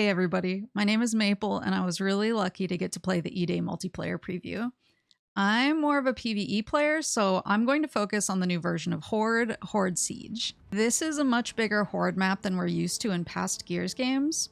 Hey everybody, my name is Maple and I was really lucky to get to play the E-Day multiplayer preview. I'm more of a PvE player, so I'm going to focus on the new version of Horde Siege. This is a much bigger Horde map than we're used to in past Gears games.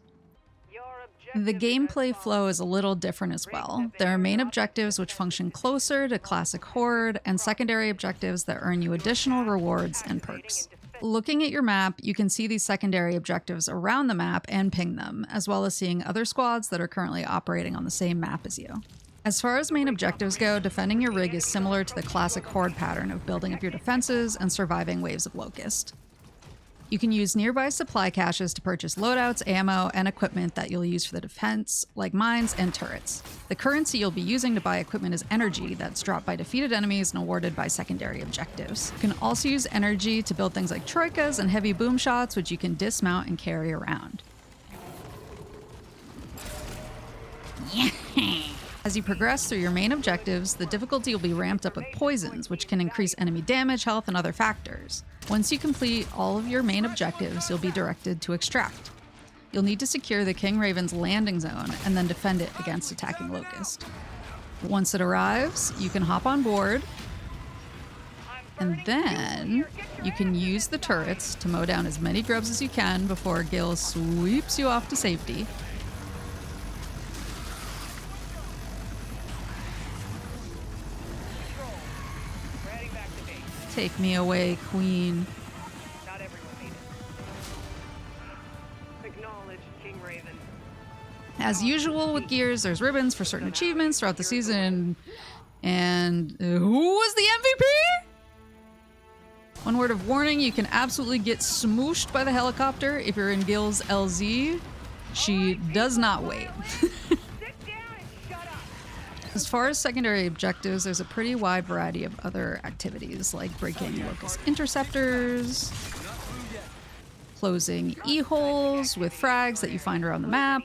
The gameplay flow is a little different as well. There are main objectives which function closer to classic Horde, and secondary objectives that earn you additional rewards and perks. Looking at your map, you can see these secondary objectives around the map and ping them, as well as seeing other squads that are currently operating on the same map as you. As far as main objectives go, defending your rig is similar to the classic Horde pattern of building up your defenses and surviving waves of Locust. You can use nearby supply caches to purchase loadouts, ammo, and equipment that you'll use for the defense, like mines and turrets. The currency you'll be using to buy equipment is energy that's dropped by defeated enemies and awarded by secondary objectives. You can also use energy to build things like troikas and heavy boom shots, which you can dismount and carry around. As you progress through your main objectives, the difficulty will be ramped up with poisons, which can increase enemy damage, health, and other factors. Once you complete all of your main objectives, you'll be directed to extract. You'll need to secure the King Raven's landing zone and then defend it against attacking Locust. Once it arrives, you can hop on board, and then you can use the turrets to mow down as many grubs as you can before Gil sweeps you off to safety. Take me away, Queen. Not everyone made it. Acknowledge King Raven. As usual with Gears, there's ribbons for certain achievements throughout the season. And who was the MVP? One word of warning, you can absolutely get smooshed by the helicopter if you're in Gil's LZ. She does not wait. As far as secondary objectives, there's a pretty wide variety of other activities like breaking Locust interceptors, closing E-holes with frags that you find around the map,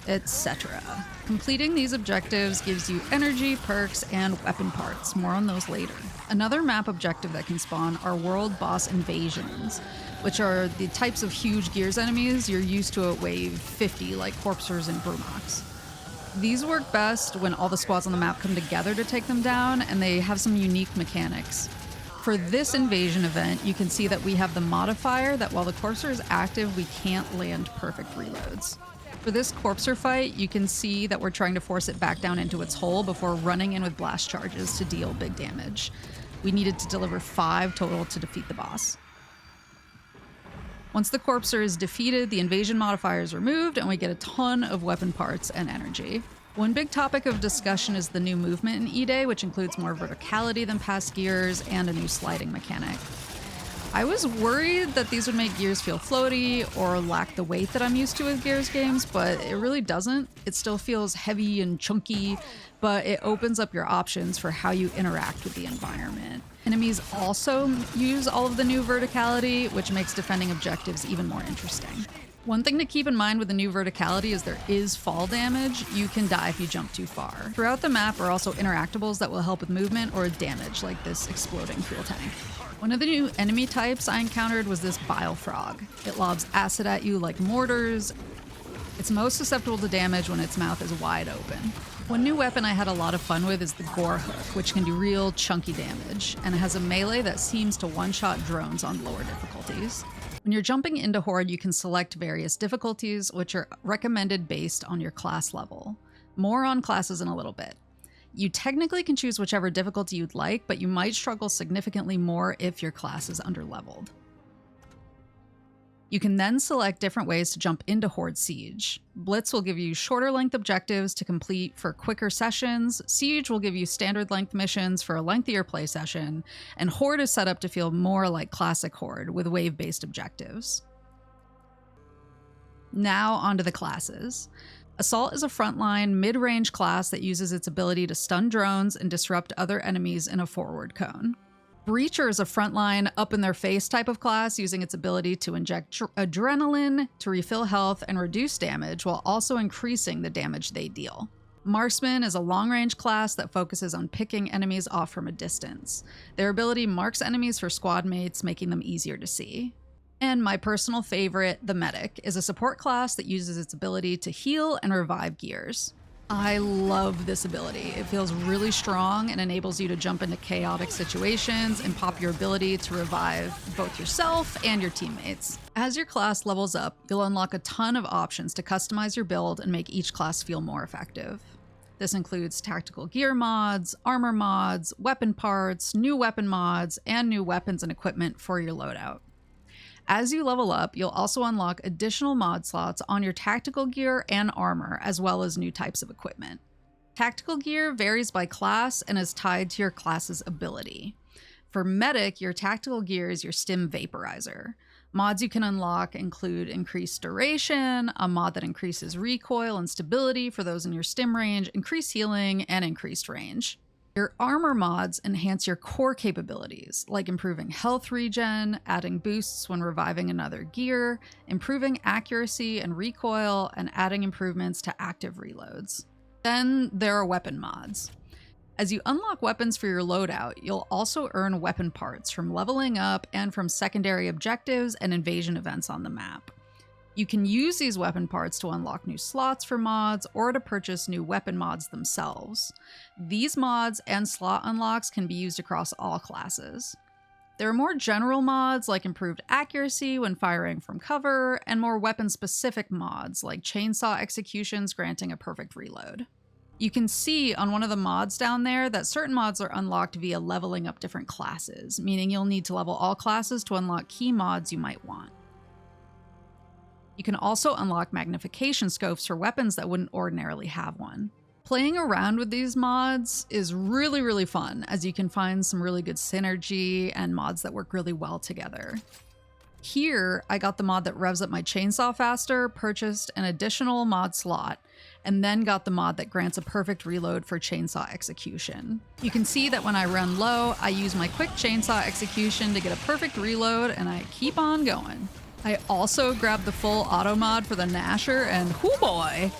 etc. Completing these objectives gives you energy, perks, and weapon parts. More on those later. Another map objective that can spawn are world boss invasions, which are the types of huge Gears enemies you're used to at Wave 50, like Corpsers and Brumox. These work best when all the squads on the map come together to take them down, and they have some unique mechanics. For this invasion event, you can see that we have the modifier that while the Corpser is active, we can't land perfect reloads. For this Corpser fight, you can see that we're trying to force it back down into its hole before running in with blast charges to deal big damage. We needed to deliver 5 total to defeat the boss. Once the Corpser is defeated, the invasion modifier is removed, and we get a ton of weapon parts and energy. One big topic of discussion is the new movement in E-Day, which includes more verticality than past Gears and a new sliding mechanic. I was worried that these would make Gears feel floaty or lack the weight that I'm used to with Gears games, but it really doesn't. It still feels heavy and chunky, but it opens up your options for how you interact with the environment. Enemies also use all of the new verticality, which makes defending objectives even more interesting. One thing to keep in mind with the new verticality is there is fall damage. You can die if you jump too far. Throughout the map are also interactables that will help with movement or damage, like this exploding fuel tank. One of the new enemy types I encountered was this bile frog. It lobs acid at you like mortars. It's most susceptible to damage when its mouth is wide open. One new weapon I had a lot of fun with is the Gore Hook, which can do real chunky damage, and it has a melee that seems to one-shot drones on lower difficulties. When you're jumping into Horde, you can select various difficulties, which are recommended based on your class level. More on classes in a little bit. You technically can choose whichever difficulty you'd like, but you might struggle significantly more if your class is underleveled. You can then select different ways to jump into Horde Siege. Blitz will give you shorter length objectives to complete for quicker sessions, Siege will give you standard length missions for a lengthier play session, and Horde is set up to feel more like classic Horde with wave-based objectives. Now onto the classes. Assault is a frontline, mid-range class that uses its ability to stun drones and disrupt other enemies in a forward cone. Breacher is a frontline, up-in-their-face type of class, using its ability to inject adrenaline to refill health and reduce damage, while also increasing the damage they deal. Marksman is a long-range class that focuses on picking enemies off from a distance. Their ability marks enemies for squad mates, making them easier to see. And my personal favorite, the Medic, is a support class that uses its ability to heal and revive gears. I love this ability. It feels really strong and enables you to jump into chaotic situations and pop your ability to revive both yourself and your teammates. As your class levels up, you'll unlock a ton of options to customize your build and make each class feel more effective. This includes tactical gear mods, armor mods, weapon parts, new weapon mods, and new weapons and equipment for your loadout. As you level up, you'll also unlock additional mod slots on your tactical gear and armor, as well as new types of equipment. Tactical gear varies by class and is tied to your class's ability. For Medic, your tactical gear is your stim vaporizer. Mods you can unlock include increased duration, a mod that increases recoil and stability for those in your stim range, increased healing, and increased range. Your armor mods enhance your core capabilities, like improving health regen, adding boosts when reviving another gear, improving accuracy and recoil, and adding improvements to active reloads. Then there are weapon mods. As you unlock weapons for your loadout, you'll also earn weapon parts from leveling up and from secondary objectives and invasion events on the map. You can use these weapon parts to unlock new slots for mods or to purchase new weapon mods themselves. These mods and slot unlocks can be used across all classes. There are more general mods like improved accuracy when firing from cover, and more weapon-specific mods like chainsaw executions granting a perfect reload. You can see on one of the mods down there that certain mods are unlocked via leveling up different classes, meaning you'll need to level all classes to unlock key mods you might want. You can also unlock magnification scopes for weapons that wouldn't ordinarily have one. Playing around with these mods is really fun, as you can find some really good synergy and mods that work really well together. Here, I got the mod that revs up my chainsaw faster, purchased an additional mod slot, and then got the mod that grants a perfect reload for chainsaw execution. You can see that when I run low, I use my quick chainsaw execution to get a perfect reload, and I keep on going. I also grabbed the full auto mod for the Gnasher, and hoo boy!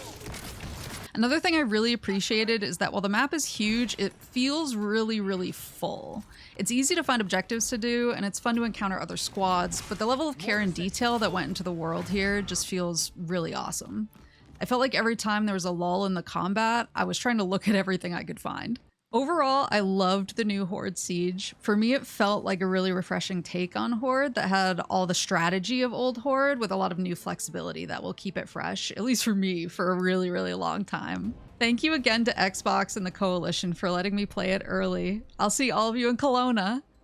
Another thing I really appreciated is that while the map is huge, it feels really full. It's easy to find objectives to do, and it's fun to encounter other squads, but the level of care and detail that went into the world here just feels really awesome. I felt like every time there was a lull in the combat, I was trying to look at everything I could find. Overall, I loved the new Horde Siege. For me, it felt like a really refreshing take on Horde that had all the strategy of old Horde with a lot of new flexibility that will keep it fresh, at least for me, for a really long time. Thank you again to Xbox and the Coalition for letting me play it early. I'll see all of you in Kelowna.